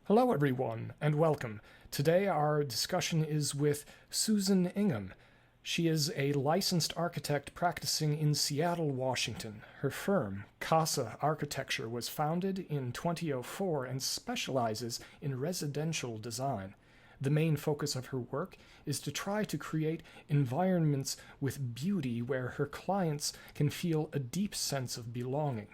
Hello, everyone, and welcome. Today, our discussion is with Susan Ingham. She is a licensed architect practicing in Seattle, Washington. Her firm, Casa Architecture, was founded in 2004 and specializes in residential design. The main focus of her work is to try to create environments with beauty where her clients can feel a deep sense of belonging.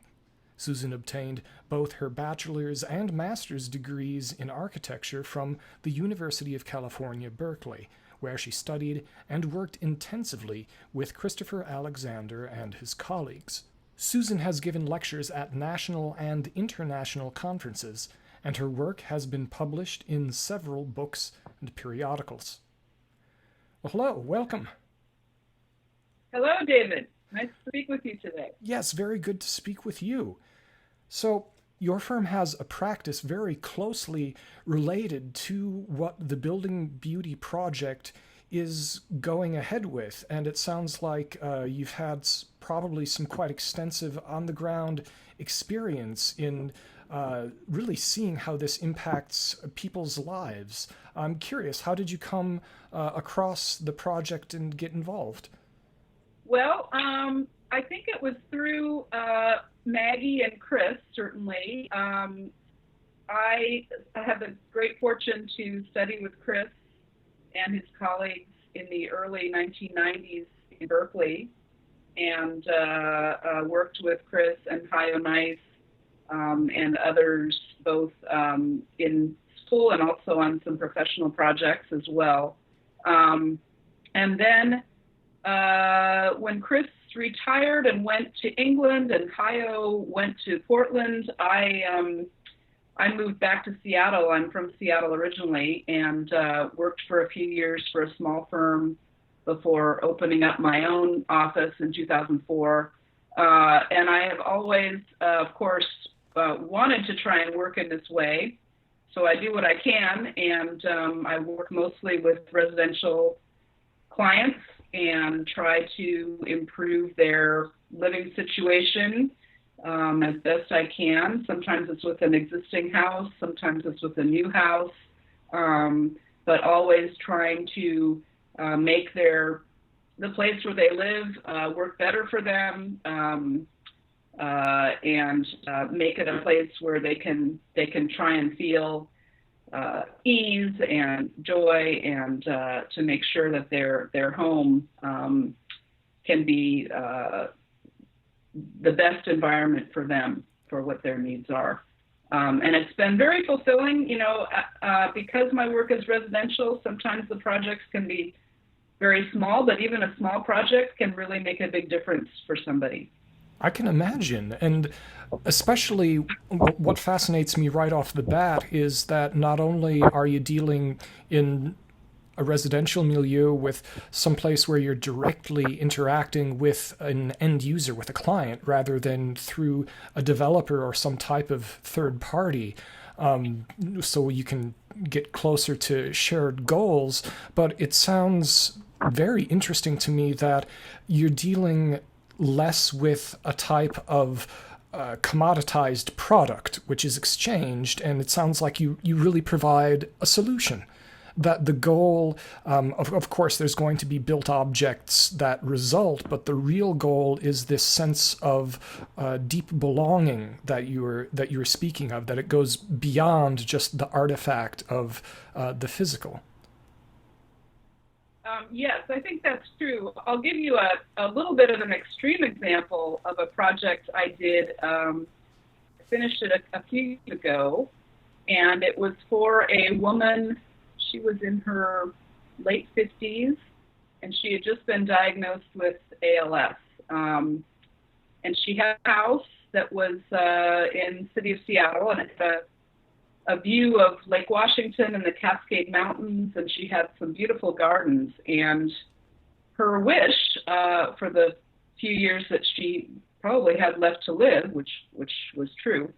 Susan obtained both her bachelor's and master's degrees in architecture from the University of California, Berkeley, where she studied and worked intensively with Christopher Alexander and his colleagues. Susan has given lectures at national and international conferences, and her work has been published in several books and periodicals. Well, hello, welcome. Hello, David. Nice to speak with you today. Yes, very good to speak with you. So, your firm has a practice very closely related to what the Building Beauty project is going ahead with, and it sounds like you've had probably some quite extensive on-the-ground experience in really seeing how this impacts people's lives. I'm curious, how did you come across the project and get involved? Well, I think it was through Maggie and Chris, certainly. I had the great fortune to study with Chris and his colleagues in the early 1990s in Berkeley, and worked with Chris and Hayo Nice and others, both in school and also on some professional projects as well. And then when Chris retired and went to England and Hayo went to Portland, I moved back to Seattle. I'm from Seattle originally, and worked for a few years for a small firm before opening up my own office in 2004. And I have always, of course, wanted to try and work in this way. So I do what I can, and I work mostly with residential clients and try to improve their living situation as best I can. Sometimes it's with an existing house, sometimes it's with a new house, but always trying to make the place where they live work better for them, and make it a place where they can try and feel ease and joy, and to make sure that their home can be the best environment for them, for what their needs are. And it's been very fulfilling, because my work is residential. Sometimes the projects can be very small, but even a small project can really make a big difference for somebody. I can imagine. And especially what fascinates me right off the bat is that not only are you dealing in a residential milieu with some place where you're directly interacting with an end user, with a client, rather than through a developer or some type of third party, so you can get closer to shared goals. But it sounds very interesting to me that you're dealing less with a type of commoditized product which is exchanged, and it sounds like you really provide a solution. That the goal, of course, there's going to be built objects that result, but the real goal is this sense of deep belonging that you were speaking of. That it goes beyond just the artifact of the physical. Yes, I think that's true. I'll give you a little bit of an extreme example of a project I did. Finished it a few years ago, and it was for a woman. She was in her late 50s, and she had just been diagnosed with ALS. And she had a house that was in the city of Seattle, and it's a view of Lake Washington and the Cascade Mountains, and she had some beautiful gardens. And her wish for the few years that she probably had left to live, which was true,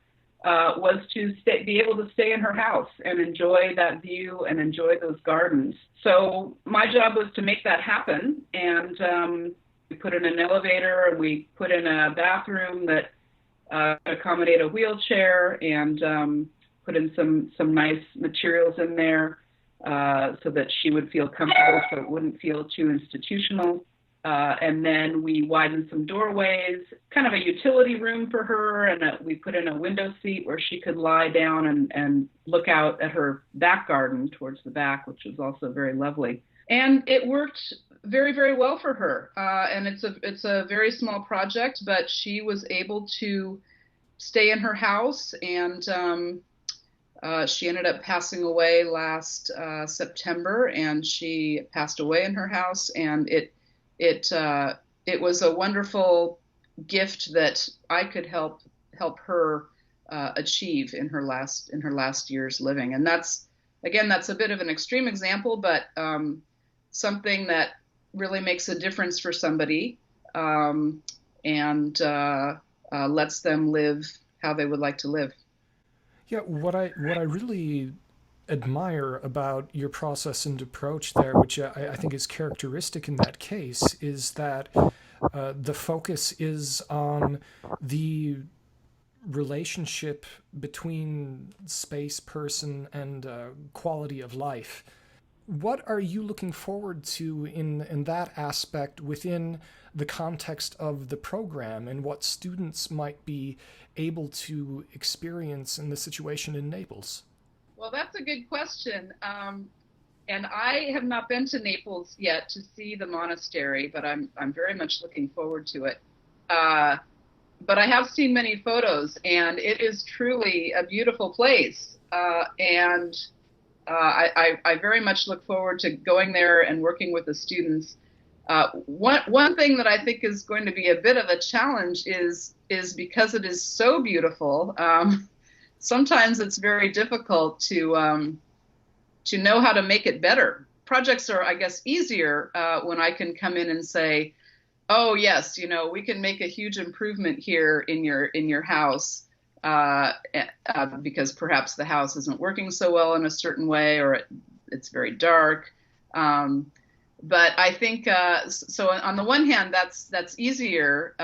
was to be able to stay in her house and enjoy that view and enjoy those gardens. So my job was to make that happen, and we put in an elevator, and we put in a bathroom that accommodate a wheelchair, and put in some nice materials in there so that she would feel comfortable, so it wouldn't feel too institutional. And then we widened some doorways, kind of a utility room for her, and we put in a window seat where she could lie down and look out at her back garden towards the back, which was also very lovely. And it worked very, very well for her. And it's a very small project, but she was able to stay in her house, and she ended up passing away last September, and she passed away in her house, and it was a wonderful gift that I could help her achieve in her last years living. And that's a bit of an extreme example, but something that really makes a difference for somebody, and lets them live how they would like to live. Yeah, what I really admire about your process and approach there, which I think is characteristic in that case, is that the focus is on the relationship between space, person, and quality of life. What are you looking forward to in that aspect within the context of the program, and what students might be able to experience in the situation in Naples? Well, that's a good question. And I have not been to Naples yet to see the monastery, but I'm very much looking forward to it. But I have seen many photos, and it is truly a beautiful place. And I very much look forward to going there and working with the students. One thing that I think is going to be a bit of a challenge is because it is so beautiful. Sometimes it's very difficult to know how to make it better. Projects are, I guess, easier when I can come in and say, "Oh yes, we can make a huge improvement here in your house because perhaps the house isn't working so well in a certain way, or it's very dark." But I think so. On the one hand, that's easier.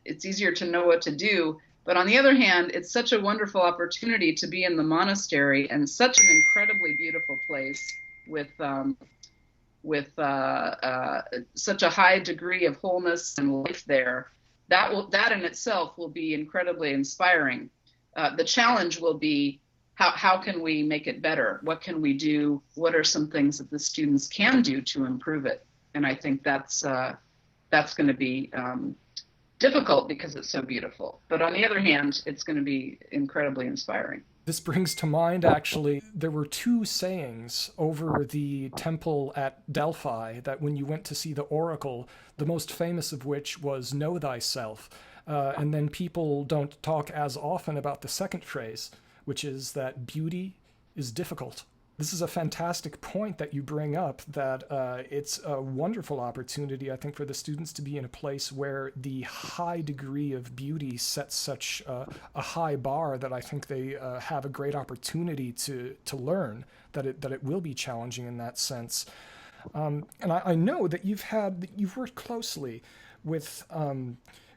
It's easier to know what to do. But on the other hand, it's such a wonderful opportunity to be in the monastery, and such an incredibly beautiful place with such a high degree of wholeness and life there. That in itself will be incredibly inspiring. The challenge will be how can we make it better? What can we do? What are some things that the students can do to improve it? And I think that's going to be difficult because it's so beautiful. But on the other hand, it's going to be incredibly inspiring. This brings to mind, actually, there were two sayings over the temple at Delphi that when you went to see the oracle, the most famous of which was "Know thyself." And then people don't talk as often about the second phrase, which is that beauty is difficult. This is a fantastic point that you bring up, that it's a wonderful opportunity, I think, for the students to be in a place where the high degree of beauty sets such a high bar that I think they have a great opportunity to learn, that it will be challenging in that sense. And I know that you've worked closely with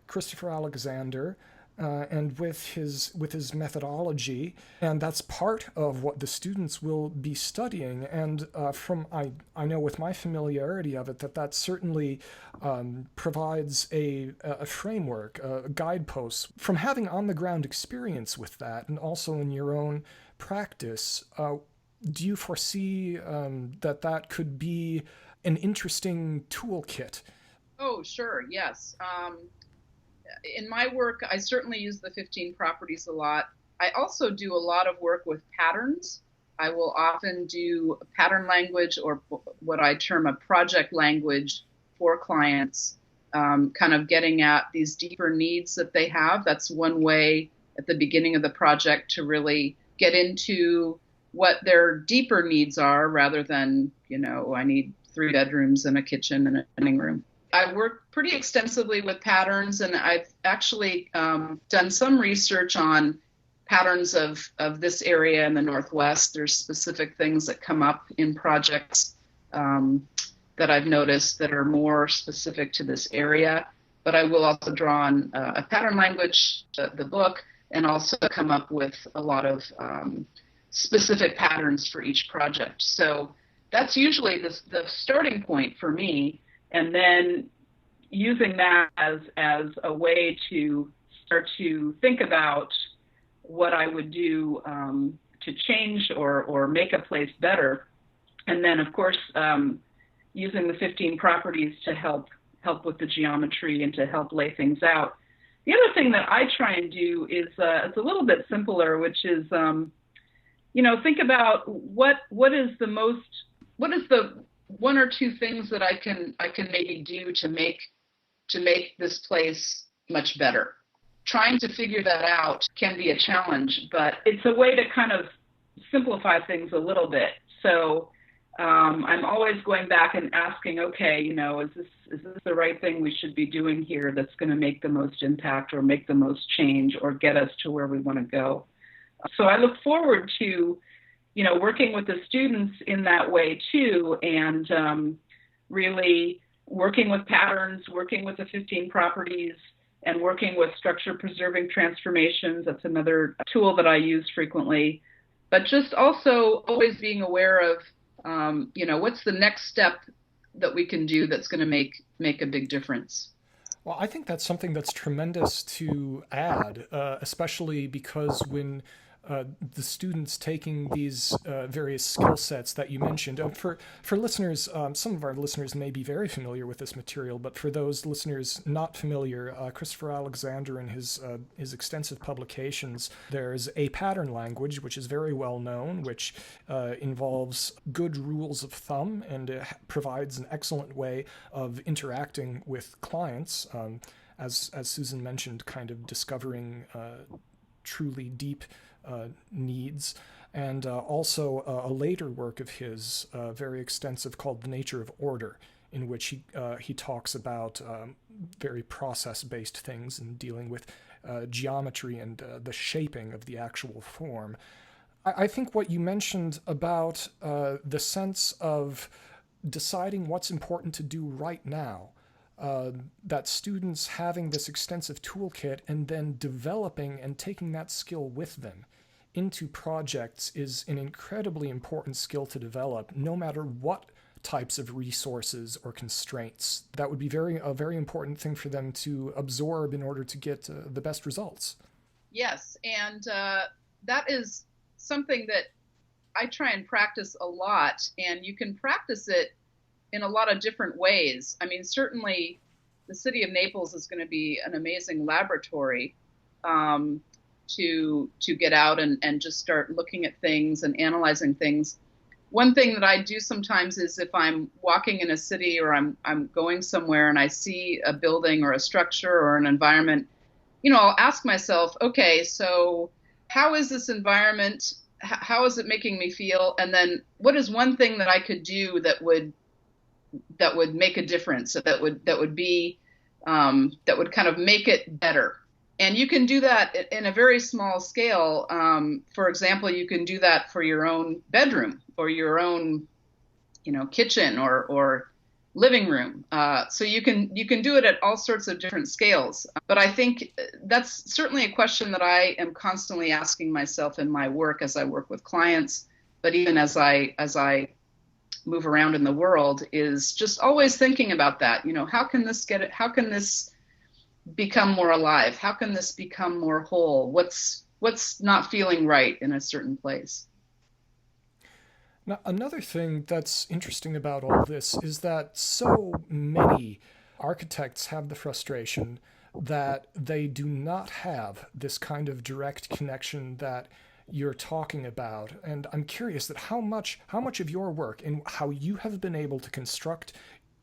Christopher Alexander, and with his methodology, and that's part of what the students will be studying. And I know with my familiarity of it that certainly provides a framework, a guidepost. From having on the ground experience with that, and also in your own practice, do you foresee that could be an interesting toolkit? Oh, sure, yes. In my work, I certainly use the 15 properties a lot. I also do a lot of work with patterns. I will often do a pattern language, or what I term a project language, for clients, kind of getting at these deeper needs that they have. That's one way at the beginning of the project to really get into what their deeper needs are, rather than, I need 3 bedrooms and a kitchen and a living room. I work pretty extensively with patterns, and I've actually done some research on patterns of this area in the Northwest. There's specific things that come up in projects that I've noticed that are more specific to this area. But I will also draw on a pattern language, the book. and also come up with a lot of specific patterns for each project. So that's usually the starting point for me, and then using that as a way to start to think about what I would do to change or make a place better. And then, of course, using the 15 properties to help with the geometry and to help lay things out. The other thing that I try and do is it's a little bit simpler, which is think about what is the one or two things that I can maybe do to make this place much better. Trying to figure that out can be a challenge, but it's a way to kind of simplify things a little bit. So I'm always going back and asking, okay, is this the right thing we should be doing here that's going to make the most impact or make the most change or get us to where we want to go? So I look forward to, working with the students in that way too, and really working with patterns, working with the 15 properties, and working with structure-preserving transformations. That's another tool that I use frequently. But just also always being aware of, what's the next step that we can do that's going to make a big difference. Well, I think that's something that's tremendous to add, especially because when the students taking these various skill sets that you mentioned. For listeners, some of our listeners may be very familiar with this material, but for those listeners not familiar, Christopher Alexander and his extensive publications, there's a pattern language, which is very well known, which involves good rules of thumb and provides an excellent way of interacting with clients. As Susan mentioned, kind of discovering truly deep needs, and also a later work of his, very extensive, called The Nature of Order, in which he talks about very process-based things and dealing with geometry and the shaping of the actual form. I think what you mentioned about the sense of deciding what's important to do right now, that students having this extensive toolkit and then developing and taking that skill with them into projects is an incredibly important skill to develop, no matter what types of resources or constraints. That would be a very important thing for them to absorb in order to get the best results. Yes, and that is something that I try and practice a lot, and you can practice it in a lot of different ways. I mean, certainly the city of Naples is going to be an amazing laboratory to get out and just start looking at things and analyzing things. One thing that I do sometimes is if I'm walking in a city or I'm going somewhere and I see a building or a structure or an environment, I'll ask myself, okay, so how is this environment? How is it making me feel? And then what is one thing that I could do that would make a difference, that would be that would kind of make it better? And you can do that in a very small scale. For example, you can do that for your own bedroom or your own, kitchen or living room. So you can do it at all sorts of different scales. But I think that's certainly a question that I am constantly asking myself in my work as I work with clients, but even as I move around in the world, is just always thinking about that. How can this become more alive? How can this become more whole? What's not feeling right in a certain place? Now, another thing that's interesting about all this is that so many architects have the frustration that they do not have this kind of direct connection that you're talking about. And I'm curious that how much of your work and how you have been able to construct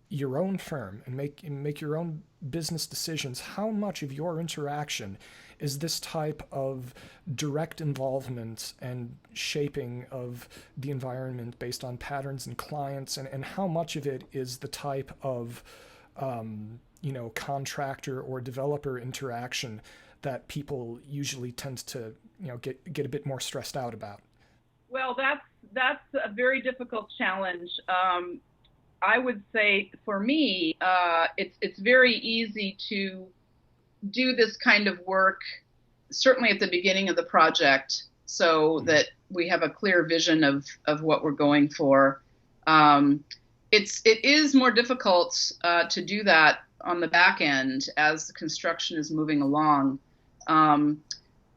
your own firm and make your own business decisions, how much of your interaction is this type of direct involvement and shaping of the environment based on patterns and clients, and how much of it is the type of contractor or developer interaction that people usually tend to get a bit more stressed out about? Well, that's a very difficult challenge. I would say for me, it's very easy to do this kind of work certainly at the beginning of the project, so that we have a clear vision of what we're going for. It is more difficult to do that on the back end as the construction is moving along. I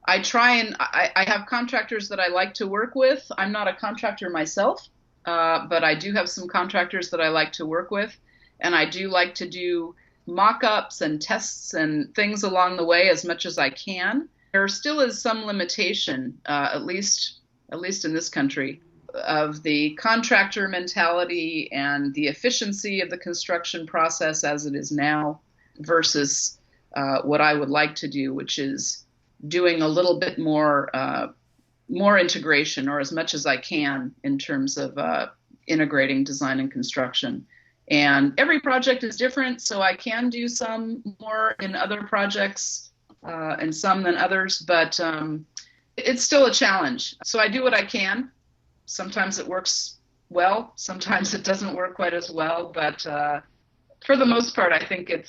have contractors that I like to work with. I'm not a contractor myself, but I do have some contractors that I like to work with, and I do like to do mock-ups and tests and things along the way as much as I can. There still is some limitation, at least in this country, of the contractor mentality and the efficiency of the construction process as it is now versus what I would like to do, which is doing a little bit more integration, or as much as I can, in terms of integrating design and construction. And every project is different, so I can do some more in other projects and some than others, but it's still a challenge. So I do what I can. Sometimes it works well, sometimes it doesn't work quite as well, but for the most part, I think it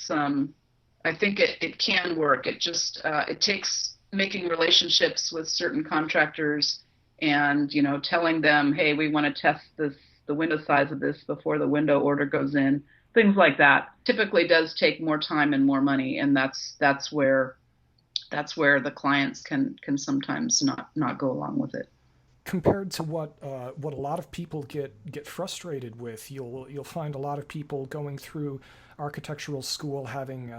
can work. It just it takes making relationships with certain contractors and, telling them, hey, we want to test the window size of this before the window order goes in. Things like that typically does take more time and more money, and that's where the clients can sometimes not go along with it. Compared to what a lot of people get frustrated with, you'll find a lot of people going through architectural school having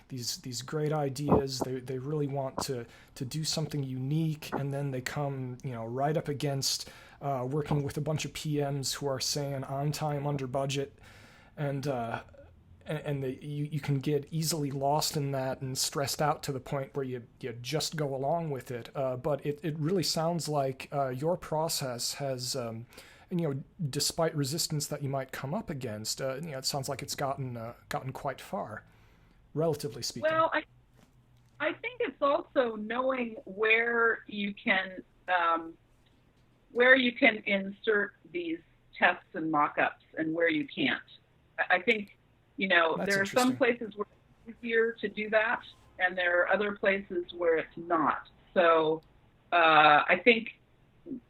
these great ideas. They really want to do something unique, and then they come right up against working with a bunch of PMs who are saying on time, under budget, and you can get easily lost in that and stressed out to the point where you just go along with it. But it really sounds like your process has, despite resistance that you might come up against, it sounds like it's gotten quite far, relatively speaking. Well, I think it's also knowing where you can insert these tests and mock-ups and where you can't. I think there are some places where it's easier to do that, and there are other places where it's not. So I think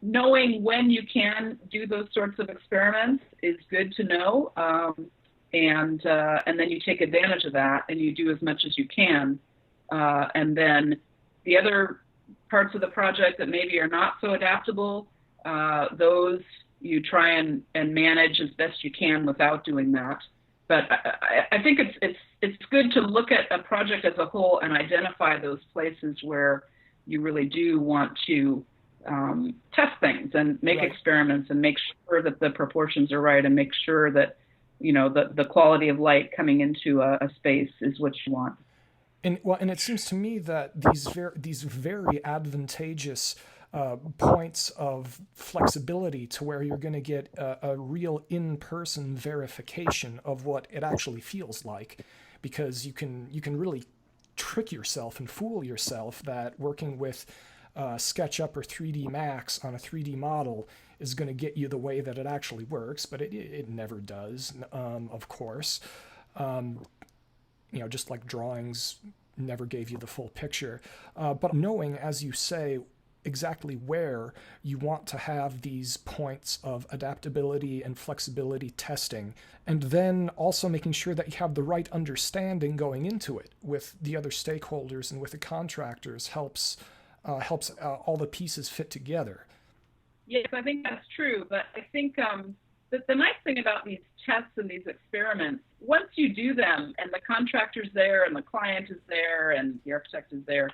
knowing when you can do those sorts of experiments is good to know, and then you take advantage of that and you do as much as you can. And then the other parts of the project that maybe are not so adaptable, those you try and manage as best you can without doing that. But I think it's good to look at a project as a whole and identify those places where you really do want to test things and make experiments and make sure that the proportions are right and make sure that the quality of light coming into a space is what you want. And it seems to me that these very advantageous points of flexibility to where you're going to get a real in-person verification of what it actually feels like, because you can really trick yourself and fool yourself that working with SketchUp or 3D Max on a 3D model is going to get you the way that it actually works, but it never does, of course. Just like drawings never gave you the full picture. But knowing, as you say, exactly where you want to have these points of adaptability and flexibility testing, and then also making sure that you have the right understanding going into it with the other stakeholders and with the contractors helps all the pieces fit together. Yes, I think that's true, but I think the nice thing about these tests and these experiments, once you do them and the contractor's there and the client is there and the architect is there,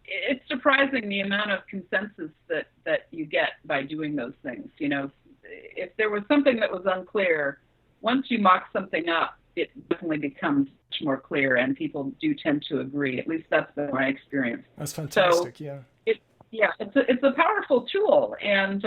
it's surprising the amount of consensus that you get by doing those things. If there was something that was unclear, once you mock something up, it definitely becomes much more clear, and people do tend to agree. At least that's been my experience. That's fantastic. So it's a powerful tool, and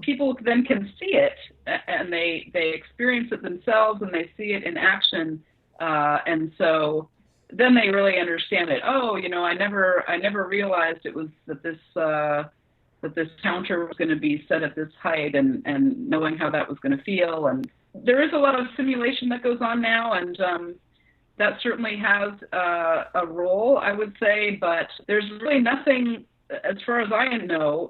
people then can see it, and they experience it themselves, and they see it in action, and so then they really understand it. Oh, I never realized it was that this counter was going to be set at this height, and knowing how that was going to feel. And there is a lot of simulation that goes on now, and that certainly has a role, I would say, but there's really nothing, as far as I know,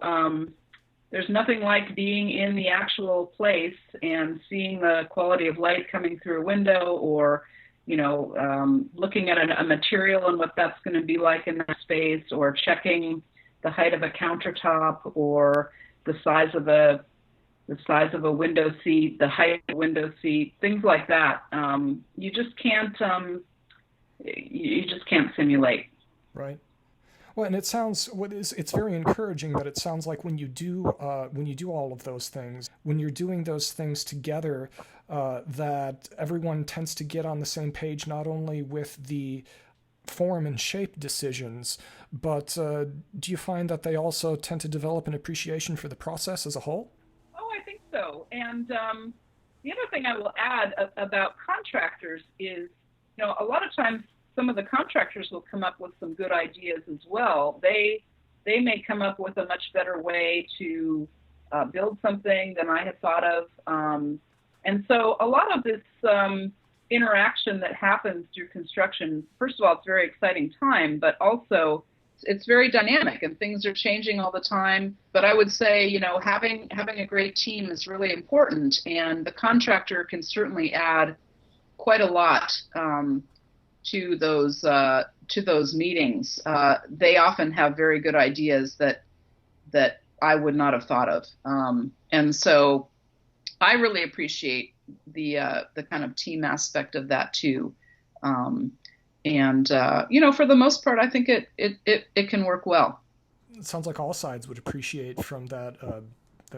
there's nothing like being in the actual place and seeing the quality of light coming through a window, or looking at a material and what that's going to be like in that space, or checking the height of a countertop, or the size of a window seat, the height of a window seat, things like that. You just can't simulate. Right. Well, and it's very encouraging that it sounds like when you do all of those things, when you're doing those things together, that everyone tends to get on the same page, not only with the form and shape decisions, but do you find that they also tend to develop an appreciation for the process as a whole? Oh, I think so. And the other thing I will add about contractors is, a lot of times some of the contractors will come up with some good ideas as well. They may come up with a much better way to build something than I had thought of. And so a lot of this interaction that happens through construction, first of all, it's a very exciting time, but also it's very dynamic and things are changing all the time. But I would say, having a great team is really important, and the contractor can certainly add quite a lot to those meetings. They often have very good ideas that I would not have thought of, and so I really appreciate the kind of team aspect of that too. And for the most part, I think it can work well. It sounds like all sides would appreciate from that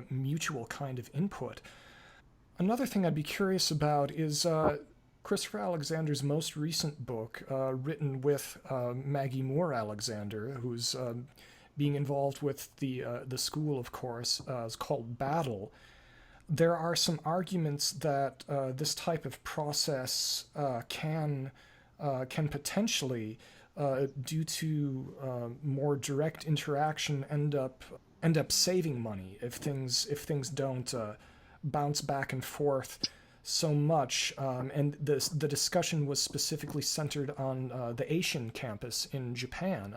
mutual kind of input. Another thing I'd be curious about is Christopher Alexander's most recent book, written with Maggie Moore Alexander, who's being involved with the school, of course. Is called Battle. There are some arguments that this type of process can potentially, due to more direct interaction, end up saving money if things don't bounce back and forth so much. And the discussion was specifically centered on the Asian campus in Japan.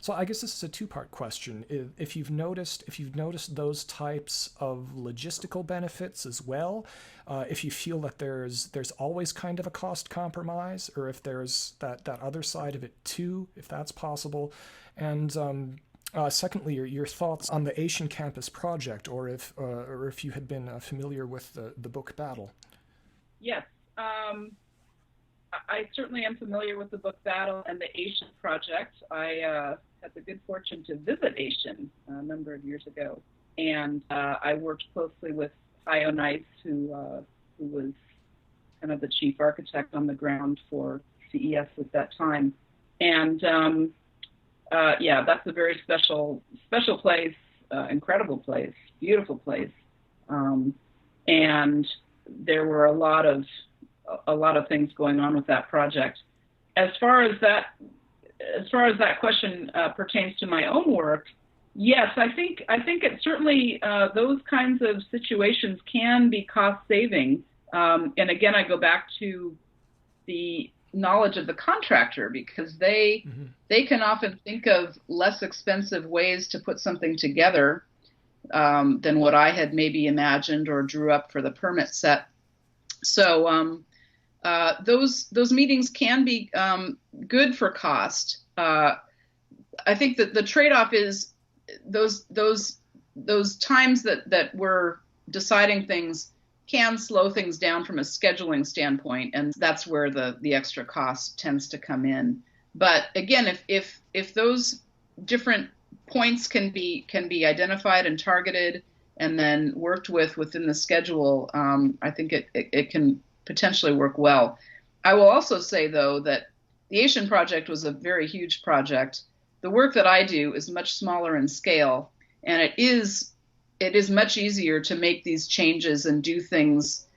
So I guess this is a two-part question. If you've noticed those types of logistical benefits as well, if you feel that there's always kind of a cost compromise, or if there's that other side of it too, if that's possible. And secondly, your thoughts on the Asian campus project, or if you had been familiar with the book Battle. Yes, I certainly am familiar with the book Battle and the Asian Project. I had the good fortune to visit Asian a number of years ago, and I worked closely with Hayo Nice, who was kind of the chief architect on the ground for CES at that time. And that's a very special place, incredible place, beautiful place, and there were a lot of things going on with that project. As far as that question pertains to my own work, yes, I think it certainly, those kinds of situations can be cost saving. And again, I go back to the knowledge of the contractor, because they can often think of less expensive ways to put something together than what I had maybe imagined or drew up for the permit set. So those meetings can be good for cost. I think that the trade-off is those times that we're deciding things can slow things down from a scheduling standpoint, and that's where the extra cost tends to come in. But again, if those different points can be identified and targeted and then worked within the schedule, I think it can potentially work well. I will also say, though, that the Asian project was a very huge project. The work that I do is much smaller in scale, and it is much easier to make these changes and do things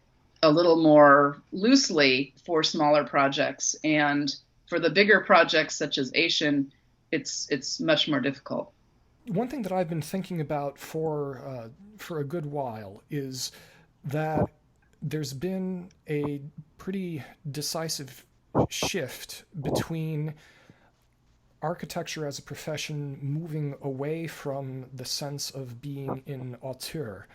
a little more loosely for smaller projects. And for the bigger projects such as Asian, it's much more difficult. One thing that I've been thinking about for a good while is that there's been a pretty decisive shift between architecture as a profession moving away from the sense of being in auteur,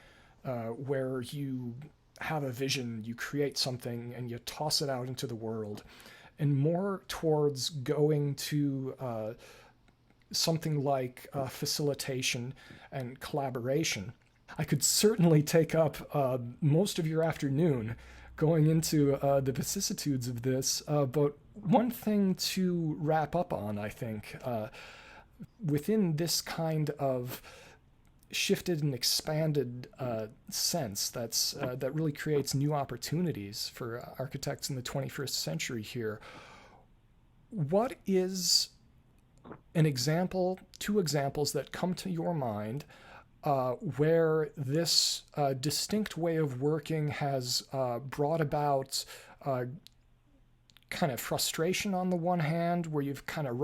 where you have a vision, you create something, and you toss it out into the world, and more towards going to something like facilitation and collaboration. I could certainly take up most of your afternoon going into the vicissitudes of this, but one thing to wrap up on, I think, within this kind of shifted and expanded sense that really creates new opportunities for architects in the 21st century here. What is an example, two examples that come to your mind where this distinct way of working has brought about kind of frustration on the one hand, where you've kind of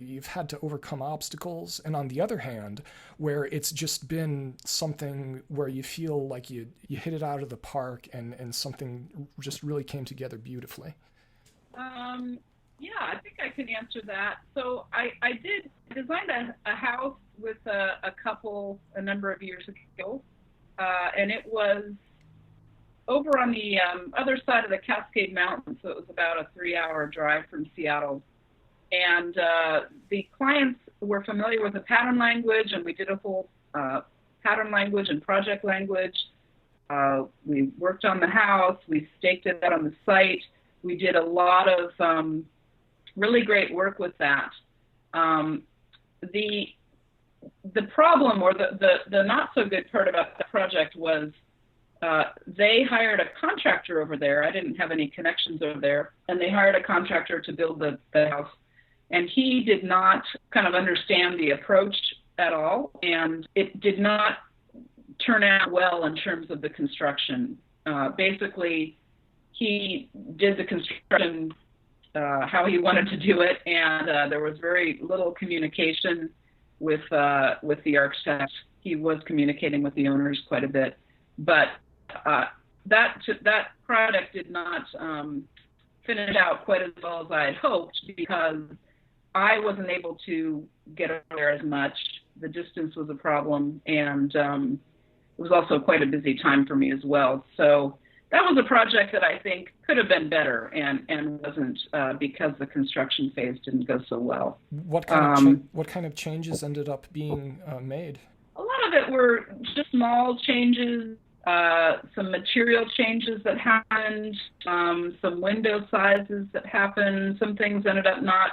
you've had to overcome obstacles, and on the other hand, where it's just been something where you feel like you hit it out of the park and something just really came together beautifully? Yeah, I think I can answer that. So I did design a house with a couple a number of years ago, and it was over on the other side of the Cascade Mountains, so it was about a 3-hour drive from Seattle. And the clients were familiar with the pattern language, and we did a whole pattern language and project language. We worked on the house. We staked it out on the site. We did a lot of really great work with that. The problem, or the not so good part about the project was they hired a contractor over there. I didn't have any connections over there, and they hired a contractor to build the house. And he did not kind of understand the approach at all, and it did not turn out well in terms of the construction. Basically, he did the construction how he wanted to do it, and there was very little communication with the architect. He was communicating with the owners quite a bit, but that project did not finish out quite as well as I had hoped, because I wasn't able to get over there as much. The distance was a problem, and it was also quite a busy time for me as well. So that was a project that I think could have been better, and wasn't, because the construction phase didn't go so well. What kind of changes ended up being made? A lot of it were just small changes, some material changes that happened, some window sizes that happened. Some things ended up not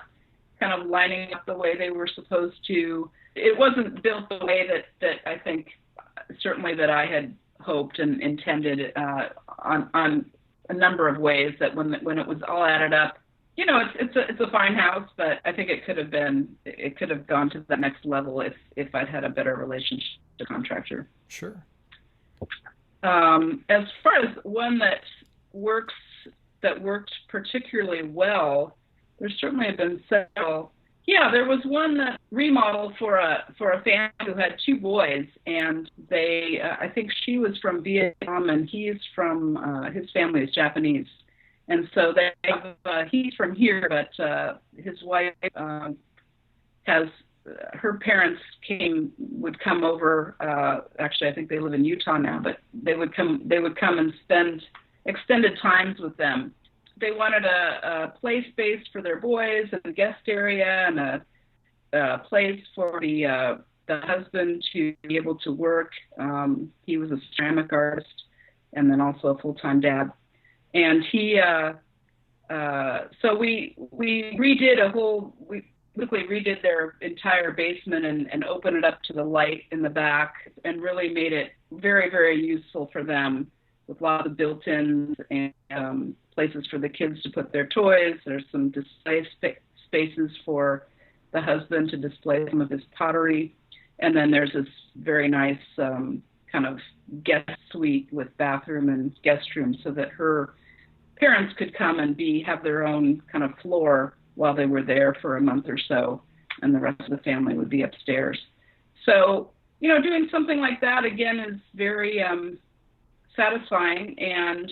kind of lining up the way they were supposed to. It wasn't built the way that I think certainly that I had hoped and intended on a number of ways. That when it was all added up, you know, it's a fine house, but I think it could have gone to that next level if I'd had a better relationship with the contractor. Sure. As far as one that worked particularly well, there certainly have been several. Yeah, there was one that remodeled for a family who had 2 boys, and they I think she was from Vietnam and he's from his family is Japanese, and so they he's from here, but his wife has her parents would come over. Actually, I think they live in Utah now, but they would come and spend extended times with them. They wanted a play space for their boys, and a guest area, and a place for the husband to be able to work. He was a ceramic artist, and then also a full-time dad. And so we quickly redid their entire basement and opened it up to the light in the back, and really made it very, very useful for them, with lots of built-ins and places for the kids to put their toys. There's some display spaces for the husband to display some of his pottery. And then there's this very nice kind of guest suite with bathroom and guest room, so that her parents could come and have their own kind of floor while they were there for a month or so, and the rest of the family would be upstairs. So, you know, doing something like that, again, is very satisfying, and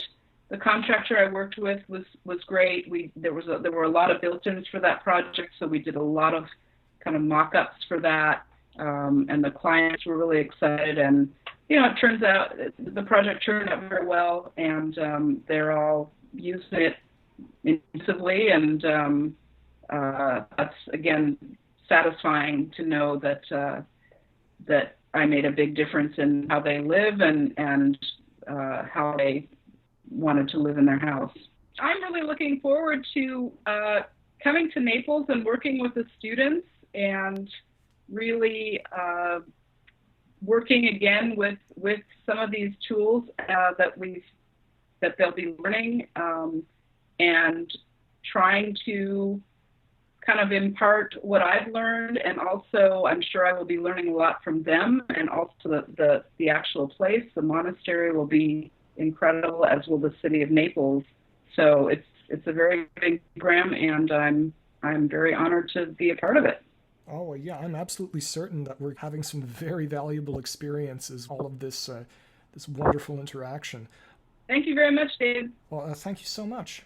the contractor I worked with was great. There were a lot of built-ins for that project, so we did a lot of kind of mock-ups for that, and the clients were really excited. And it turns out the project turned out very well, and they're all using it intensively, and that's again satisfying to know that that I made a big difference in how they live and how they wanted to live in their house. I'm really looking forward to coming to Naples and working with the students and really working again with some of these tools that they'll be learning, and trying to kind of impart what I've learned, and also I'm sure I will be learning a lot from them, and also the actual place, the monastery, will be incredible, as will the city of Naples. So it's a very big program, and I'm very honored to be a part of it. Oh, yeah, I'm absolutely certain that we're having some very valuable experiences, all of this, this wonderful interaction. Thank you very much, Dave. Well, thank you so much.